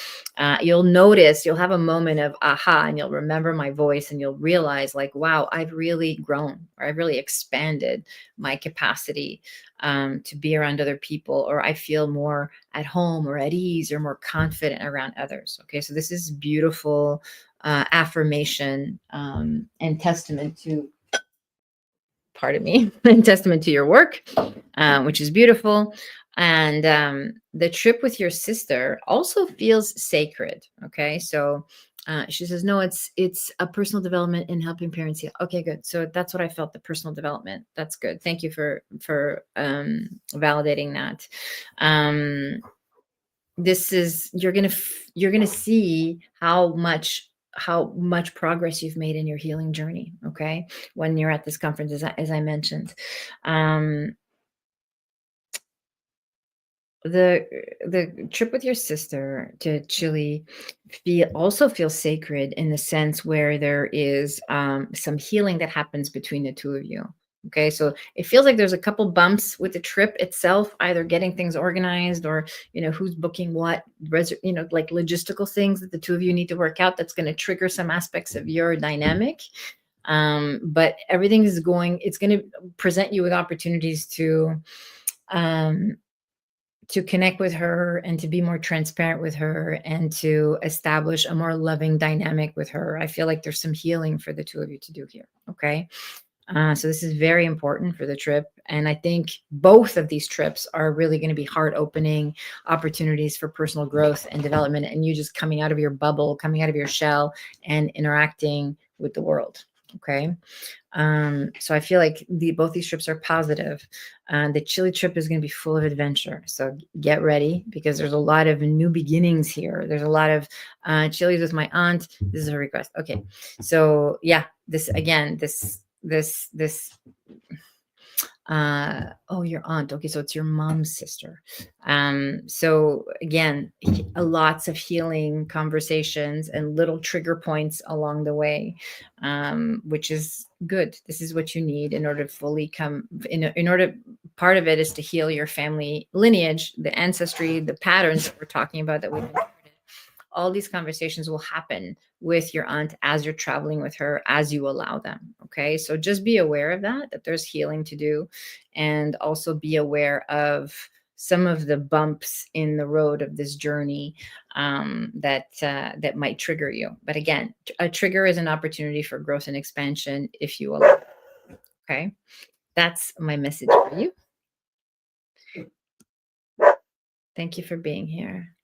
You'll notice, you'll have a moment of aha, and you'll remember my voice, and you'll realize, like, wow, I've really grown, or I've really expanded my capacity to be around other people, or I feel more at home or at ease or more confident around others. Okay, so this is beautiful affirmation and testament to, pardon me, and testament to your work, which is beautiful. And the trip with your sister also feels sacred. Okay, so she says, no, it's a personal development in helping parents heal. Okay, good. So that's what I felt, the personal development. That's good. Thank you for validating that. Um, this is, you're gonna see how much progress you've made in your healing journey. Okay, when you're at this conference, as I mentioned. um the the trip with your sister to Chile also feels sacred, in the sense where there is some healing that happens between the two of you. Okay, so it feels like there's a couple bumps with the trip itself, either getting things organized, or who's booking what, like logistical things that the two of you need to work out. That's going to trigger some aspects of your dynamic. But everything is it's going to present you with opportunities um, to connect with her, and to be more transparent with her, and to establish a more loving dynamic with her. I feel like there's some healing for the two of you to do here. Okay. So this is very important for the trip. And I think both of these trips are really going to be heart opening opportunities for personal growth and development, and you just coming out of your bubble, coming out of your shell, and interacting with the world. Okay. So I feel like both these trips are positive. The Chile trip is going to be full of adventure. So get ready, because there's a lot of new beginnings here. There's a lot of Chile's with my aunt. This is a request. Okay. So yeah, this again, this oh, your aunt. Okay, so it's your mom's sister. So again, lots of healing conversations and little trigger points along the way, which is good. This is what you need in order to fully come in order. Part of it is to heal your family lineage, the ancestry, the patterns that we're talking about, that we've inherited. All these conversations will happen with your aunt as you're traveling with her, as you allow them. Okay, so just be aware of that there's healing to do, and also be aware of some of the bumps in the road of this journey, that might trigger you. But again, a trigger is an opportunity for growth and expansion, if you allow. Okay, that's my message for you. Thank you for being here.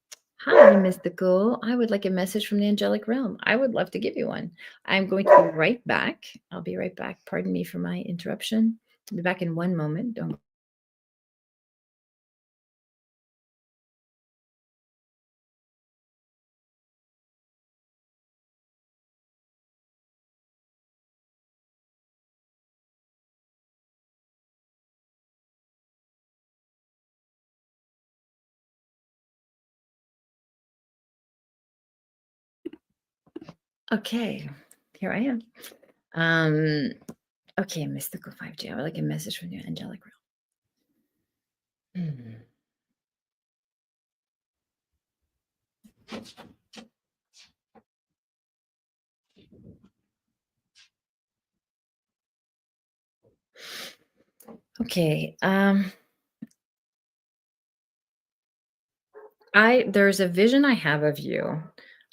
Hi, mystical. I would like a message from the angelic realm. I would love to give you one. I'm going to be right back. I'll be right back. Pardon me for my interruption. I'll be back in one moment. Don't. Okay, here I am. Um, okay, mystical 5G. I would like a message from the angelic realm. Okay. There's a vision I have of you,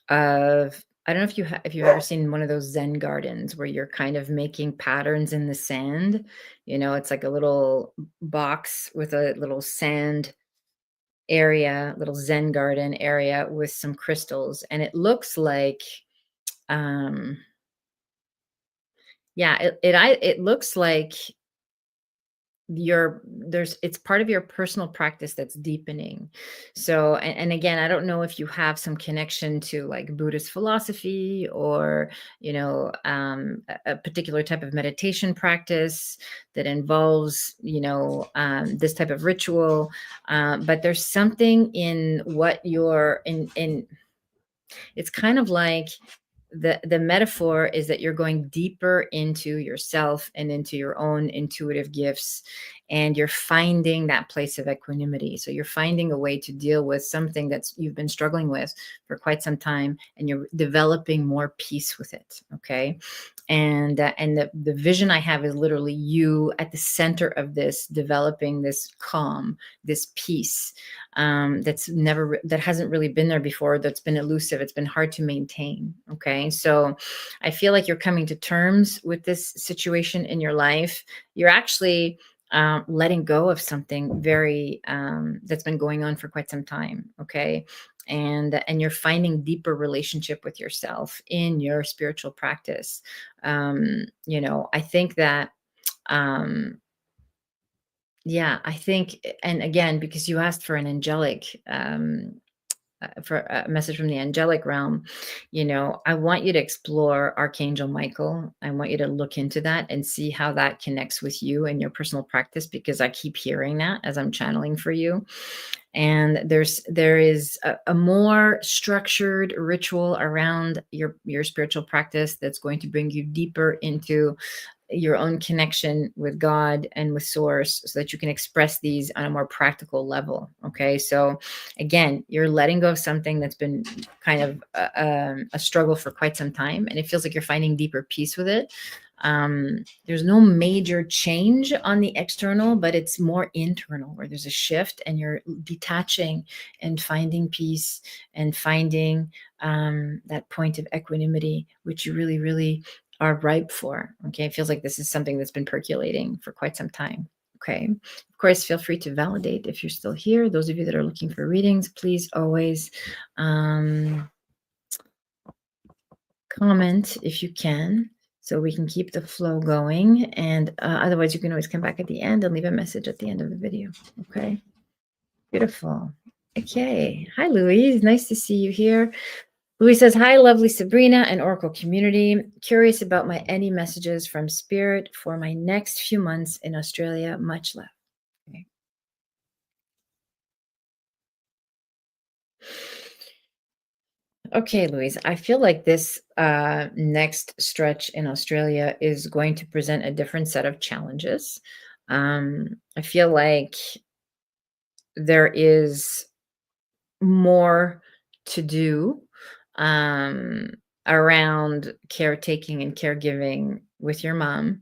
of, I don't know if you've ever seen one of those Zen gardens where you're kind of making patterns in the sand. It's like a little box with a little sand area, little Zen garden area with some crystals, and it looks like, um yeah, it looks like it's part of your personal practice that's deepening. So, and again, I don't know if you have some connection to like Buddhist philosophy, or a particular type of meditation practice that involves this type of ritual, but there's something in what you're in. It's kind of like the metaphor is that you're going deeper into yourself and into your own intuitive gifts, and you're finding that place of equanimity. So you're finding a way to deal with something that's you've been struggling with for quite some time, and you're developing more peace with it. Okay. And the vision I have is literally you at the center of this, developing this calm, this peace, that hasn't really been there before, that's been elusive, it's been hard to maintain. Okay, so I feel like you're coming to terms with this situation in your life. You're actually letting go of something very that's been going on for quite some time. Okay, and you're finding deeper relationship with yourself in your spiritual practice. I think that um yeah, I think, and again, because you asked for an angelic, for a message from the angelic realm, I want you to explore Archangel Michael. I want you to look into that and see how that connects with you and your personal practice, because I keep hearing that as I'm channeling for you. And there is a more structured ritual around your spiritual practice that's going to bring you deeper into your own connection with God and with source, so that you can express these on a more practical level. Okay. So again, you're letting go of something that's been kind of a struggle for quite some time, and it feels like you're finding deeper peace with it. There's no major change on the external, but it's more internal, where there's a shift and you're detaching and finding peace and finding that point of equanimity, which you really, really are ripe for. Okay. It feels like this is something that's been percolating for quite some time. Okay. Of course, feel free to validate if you're still here. Those of you that are looking for readings, please always comment if you can, so we can keep the flow going. And otherwise, you can always come back at the end and leave a message at the end of the video. Okay. Beautiful. Okay. Hi, Louise. Nice to see you here. Louise says, hi, lovely Sabrina and Oracle community. Curious about any messages from Spirit for my next few months in Australia. Much love. Okay. Okay, Louise, I feel like this next stretch in Australia is going to present a different set of challenges. I feel like there is more to do um, around caretaking and caregiving with your mom.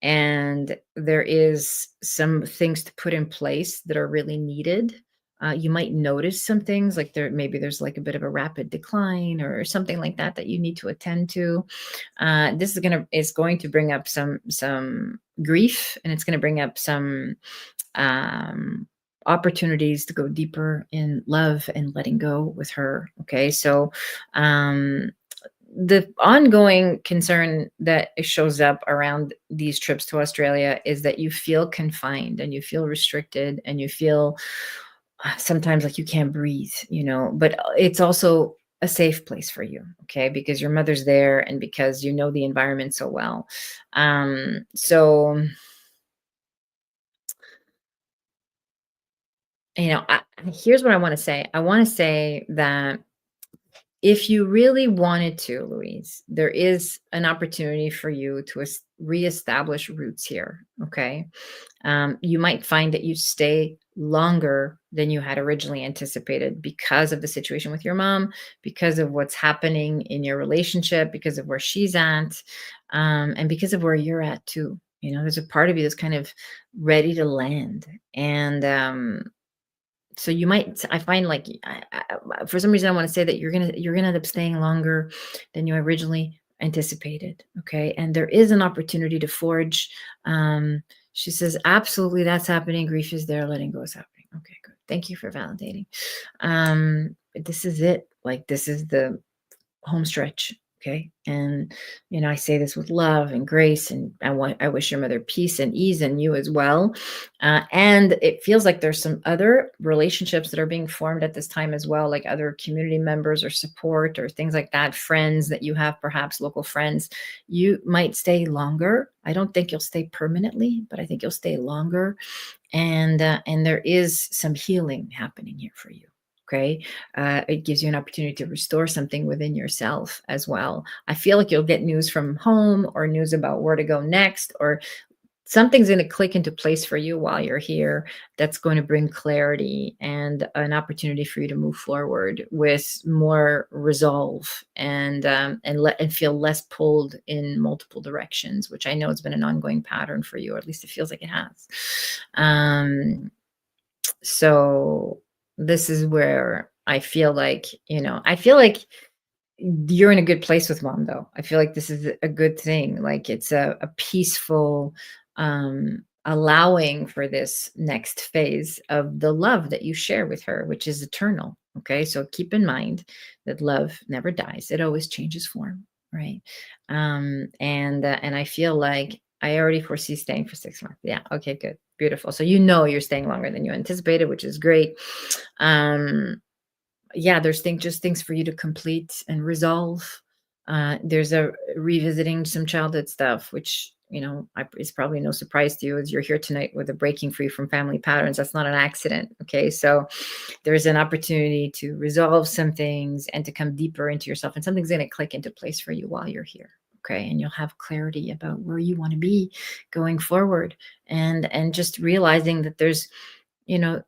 And there is some things to put in place that are really needed. You might notice some things, like there's like a bit of a rapid decline or something like that that you need to attend to. This is going to bring up some grief, and it's going to bring up some um, opportunities to go deeper in love and letting go with her. Okay, so the ongoing concern that shows up around these trips to Australia is that you feel confined and you feel restricted and you feel sometimes like you can't breathe, but it's also a safe place for you. Okay. Because your mother's there and because you know the environment so well. So, here's what I want to say. I want to say that if you really wanted to, Louise, there is an opportunity for you to reestablish roots here. Okay. You might find that you stay longer than you had originally anticipated because of the situation with your mom, because of what's happening in your relationship, because of where she's at, and because of where you're at too. There's a part of you that's kind of ready to land. And so I find like for some reason I want to say that you're gonna end up staying longer than you originally anticipated. Okay, and there is an opportunity to forge. She says, absolutely, that's happening. Grief is there. Letting go is happening. Okay, good. Thank you for validating. This is it. Like, this is the home stretch. Okay. And, I say this with love and grace, and I wish your mother peace and ease, and you as well. And it feels like there's some other relationships that are being formed at this time as well, like other community members or support or things like that, friends that you have, perhaps local friends. You might stay longer. I don't think you'll stay permanently, but I think you'll stay longer. And there is some healing happening here for you. Okay. It gives you an opportunity to restore something within yourself as well. I feel like you'll get news from home or news about where to go next, or something's going to click into place for you while you're here that's going to bring clarity and an opportunity for you to move forward with more resolve, and feel less pulled in multiple directions, which I know has been an ongoing pattern for you, or at least it feels like it has. So this is where I feel like you're in a good place with mom, though. I feel like this is a good thing. Like, it's a peaceful, allowing for this next phase of the love that you share with her, which is eternal. Okay. So keep in mind that love never dies. It always changes form. Right. And I feel like I already foresee staying for 6 months. Yeah. Okay, good. Beautiful. So you're staying longer than you anticipated, which is great. Yeah, there's things for you to complete and resolve. There's a revisiting some childhood stuff, which is probably no surprise to you, as you're here tonight with a breaking free from family patterns. That's not an accident. Okay, so there's an opportunity to resolve some things and to come deeper into yourself, and something's going to click into place for you while you're here. Okay, and you'll have clarity about where you want to be going forward, and just realizing that there's you know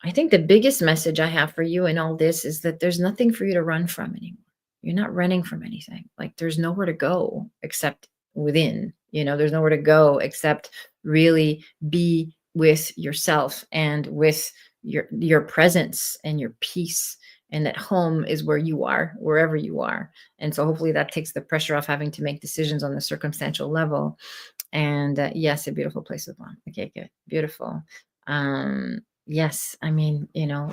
I think the biggest message I have for you in all this is that there's nothing for you to run from anymore. You're not running from anything. Like, there's nowhere to go except within. There's nowhere to go except really be with yourself and with your presence and your peace. And that home is where you are, wherever you are. And so hopefully that takes the pressure off having to make decisions on the circumstantial level. And yes, a beautiful place with mom. Okay, good. Beautiful. Yes, I mean,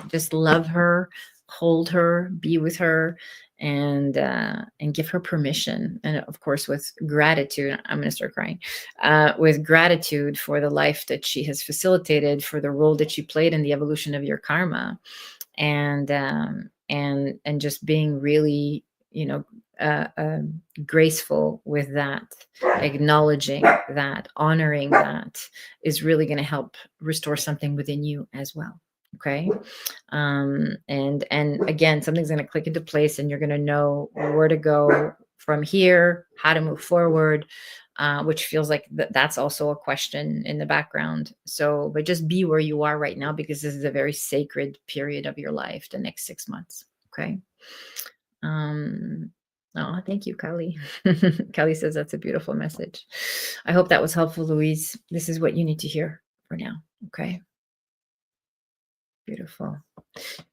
just love her, hold her, be with her, and give her permission. And of course, with gratitude, I'm going to start crying. With gratitude for the life that she has facilitated, for the role that she played in the evolution of your karma, and just being really, graceful with that, acknowledging that, honoring that, is really going to help restore something within you as well. Okay. And again, something's going to click into place, and you're going to know where to go from here, how to move forward, which feels like that's also a question in the background. So, but just be where you are right now, because this is a very sacred period of your life, the next 6 months. Okay. Oh, thank you, Kelly. Kelly says that's a beautiful message. I hope that was helpful, Louise. This is what you need to hear for now. Okay. Beautiful.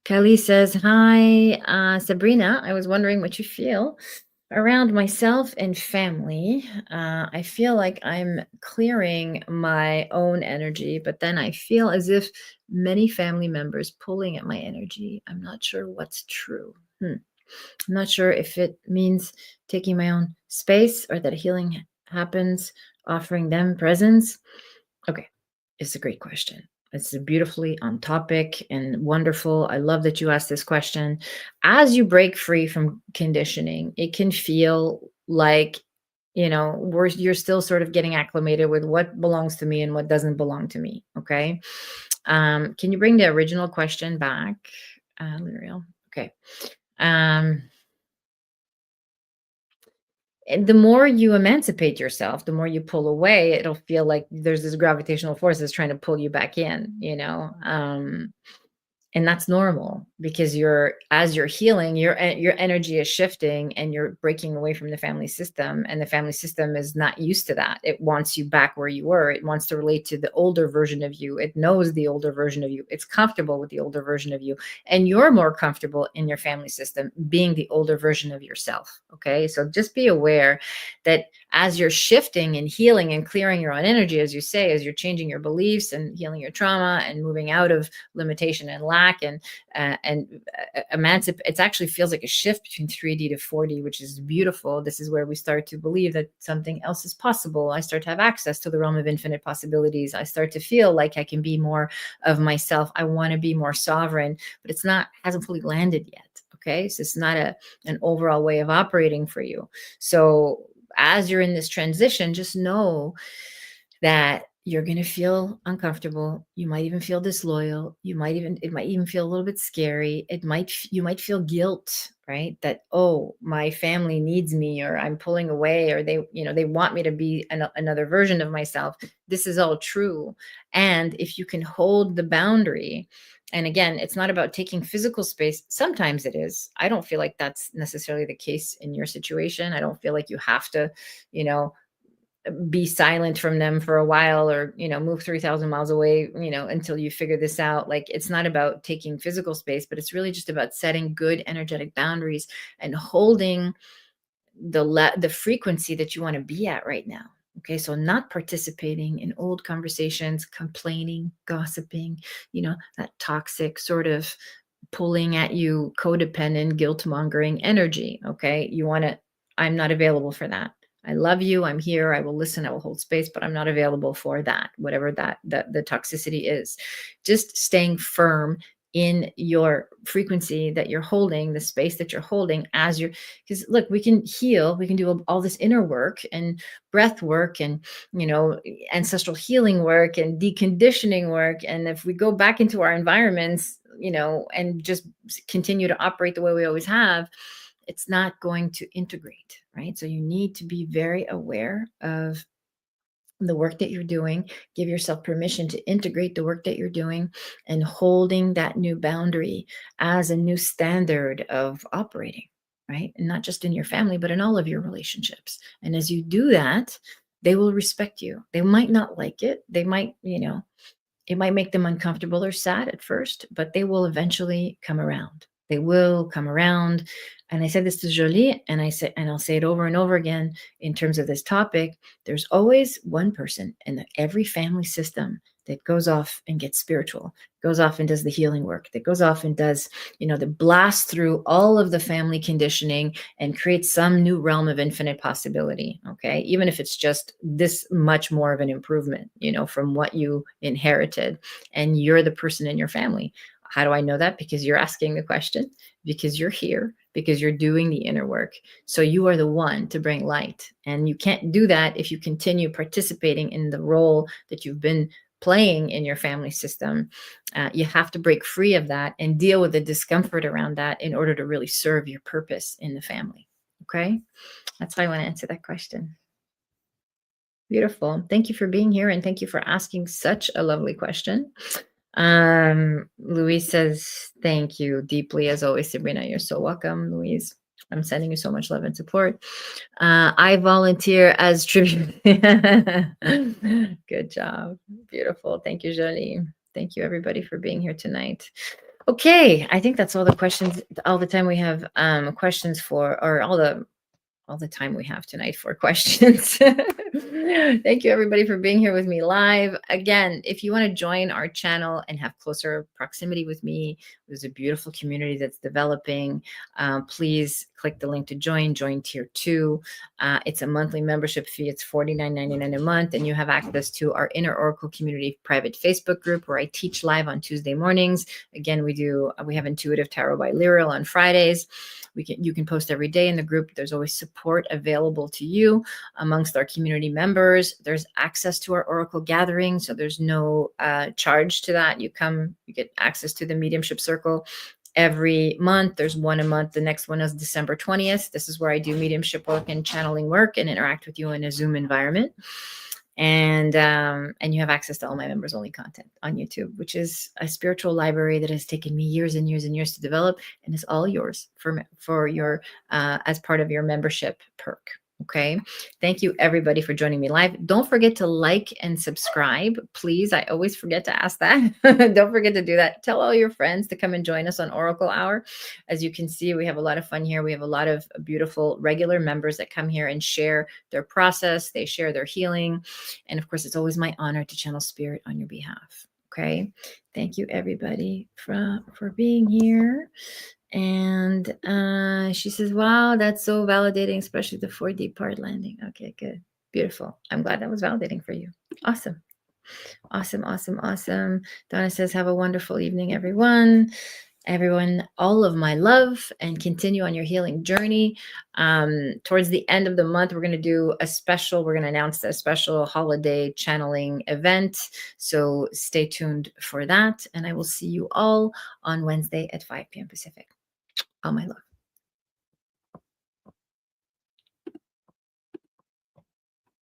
Kelly says, hi, Sabrina. I was wondering what you feel around myself and family. I feel like I'm clearing my own energy, but then I feel as if many family members pulling at my energy. I'm not sure what's true. I'm not sure if it means taking my own space, or that healing happens offering them presence. Okay, it's a great question. It's beautifully on topic and wonderful. I love that you asked this question. As you break free from conditioning, it can feel like, you're still sort of getting acclimated with what belongs to me and what doesn't belong to me. Okay. Can you bring the original question back, Liriel? Okay. And the more you emancipate yourself, the more you pull away, it'll feel like there's this gravitational force that's trying to pull you back in. And that's normal, because as you're healing, your energy is shifting, and you're breaking away from the family system, and the family system is not used to that. It wants you back where you were. It wants to relate to the older version of you. It knows the older version of you. It's comfortable with the older version of you, and you're more comfortable in your family system being the older version of yourself. Okay, so just be aware that as you're shifting and healing and clearing your own energy, as you say, as you're changing your beliefs and healing your trauma and moving out of limitation and lack and emancipate, it actually feels like a shift between 3D to 4D, which is beautiful. This is where we start to believe that something else is possible. I start to have access to the realm of infinite possibilities. I start to feel like I can be more of myself. I want to be more sovereign, but it's not, hasn't fully landed yet. Okay. So it's not an overall way of operating for you. So as you're in this transition, just know that you're going to feel uncomfortable. You might even feel disloyal. It might even feel a little bit scary. You might feel guilt, right? That, oh, my family needs me, or I'm pulling away, or they want me to be another version of myself. This is all true. And if you can hold the boundary, and again, it's not about taking physical space. Sometimes it is. I don't feel like that's necessarily the case in your situation. I don't feel like you have to, you know, be silent from them for a while, or move 3,000 miles away until you figure this out. Like, it's not about taking physical space, but it's really just about setting good energetic boundaries and holding the frequency that you want to be at right now. Okay, so not participating in old conversations, complaining, gossiping, that toxic sort of pulling at you, codependent, guilt mongering energy. Okay, I'm not available for that. I love you. I'm here. I will listen. I will hold space, but I'm not available for that, whatever the toxicity is. Just staying firm in your frequency that you're holding, the space that you're holding because look, we can heal, we can do all this inner work and breath work and, ancestral healing work and deconditioning work. And if we go back into our environments, and just continue to operate the way we always have, it's not going to integrate, right? So you need to be very aware of the work that you're doing, give yourself permission to integrate the work that you're doing, and holding that new boundary as a new standard of operating, right? And not just in your family, but in all of your relationships. And as you do that, they will respect you. They might not like it. They might, it might make them uncomfortable or sad at first, but they will eventually come around. They will come around. And I said this to Jolie, and I'll say it over and over again in terms of this topic. There's always one person in every family system that goes off and gets spiritual, goes off and does the healing work, that goes off and does, the blast through all of the family conditioning and creates some new realm of infinite possibility. Okay. Even if it's just this much more of an improvement, from what you inherited, and you're the person in your family. How do I know that? Because you're asking the question, because you're here, because you're doing the inner work. So you are the one to bring light. And you can't do that if you continue participating in the role that you've been playing in your family system. You have to break free of that and deal with the discomfort around that in order to really serve your purpose in the family. Okay? That's how I want to answer that question. Beautiful. Thank you for being here, and thank you for asking such a lovely question. Louise says, thank you deeply. As always, Sabrina, you're so welcome, Louise. I'm sending you so much love and support. I volunteer as tribute. Good job. Beautiful. Thank you, Jolie. Thank you, everybody, for being here tonight. Okay, I think that's all the questions, all the time we have questions for, or all the time we have tonight for questions. Thank you, everybody, for being here with me live. Again, if you want to join our channel and have closer proximity with me, there's a beautiful community that's developing. Please click the link to join Tier 2. It's a monthly membership fee. It's $49.99 a month, and you have access to our Inner Oracle Community private Facebook group where I teach live on Tuesday mornings. Again, we have Intuitive Tarot by Lyral on Fridays. You can post every day in the group. There's always support available to you amongst our community members. There's access to our Oracle gathering, so there's no charge to that. You get access to the mediumship circle every month. There's one a month. The next one is December 20th. This is where I do mediumship work and channeling work and interact with you in a Zoom environment. And you have access to all my members only content on YouTube, which is a spiritual library that has taken me years and years and years to develop, and is all yours for your as part of your membership perk. Okay. Thank you everybody for joining me live. Don't forget to like and subscribe, please. I always forget to ask that. Don't forget to do that. Tell all your friends to come and join us on Oracle Hour. As you can see, we have a lot of fun here. We have a lot of beautiful regular members that come here and share their process. They share their healing. And of course, it's always my honor to channel spirit on your behalf. Okay. Thank you everybody for being here. And she says, wow, that's so validating, especially the 4D part landing. Okay, good. Beautiful. I'm glad that was validating for you. Awesome. Awesome, awesome, awesome. Donna says, have a wonderful evening, everyone. Everyone, all of my love, and continue on your healing journey. Towards the end of the month, we're going to do a special, we're going to announce a special holiday channeling event. So stay tuned for that. And I will see you all on Wednesday at 5 p.m. Pacific. All my love.